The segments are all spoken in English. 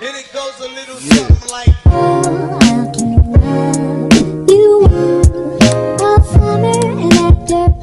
And it goes a little something like You all summer and after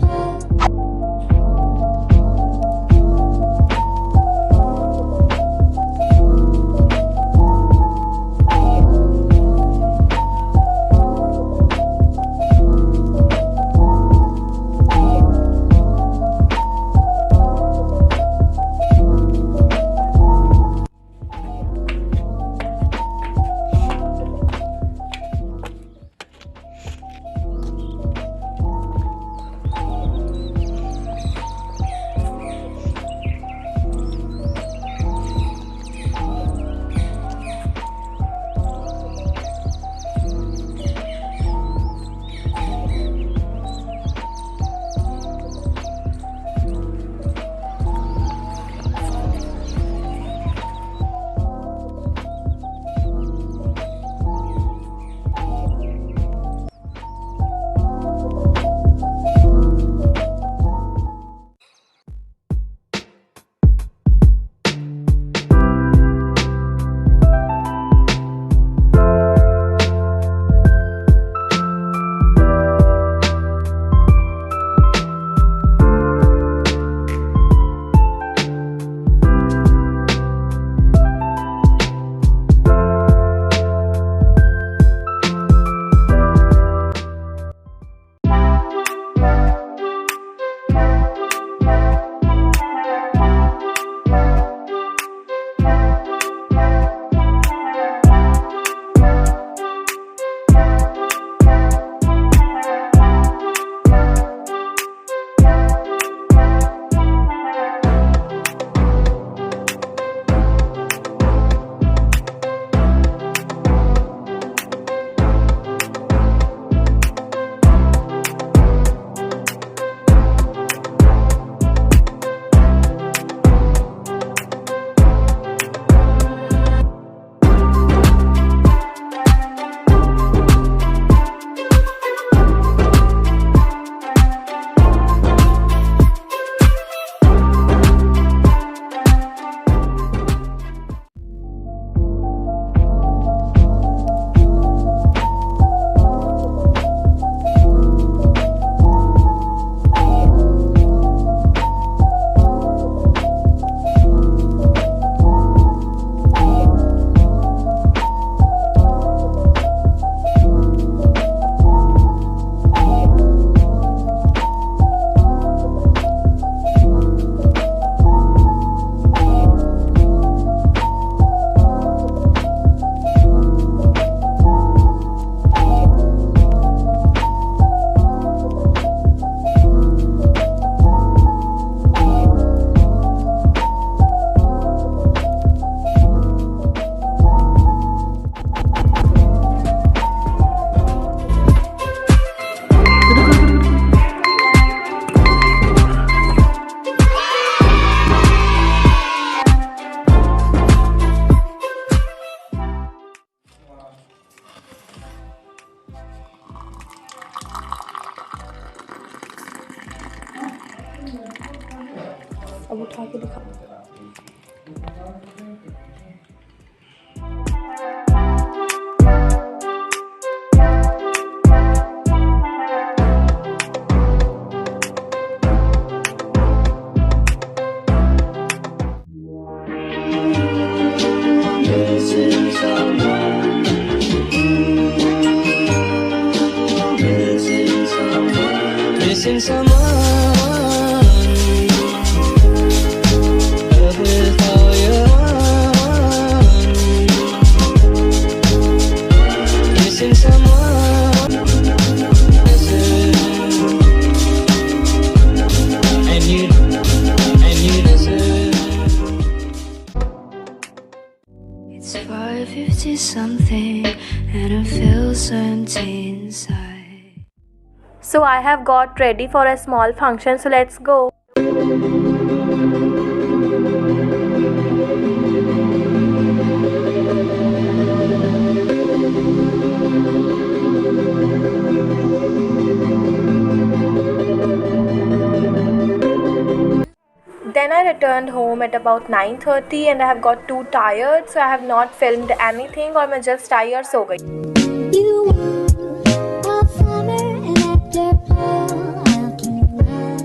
अब उठा के दिखा Missing someone with all your own. Missing someone and you deserve. It's 5:50 something and I feel so empty inside. So I have got ready for a small function, so let's go. then I returned home at about 9:30 and I have got too tired, so I have not filmed anything और मैं just tired सो गई.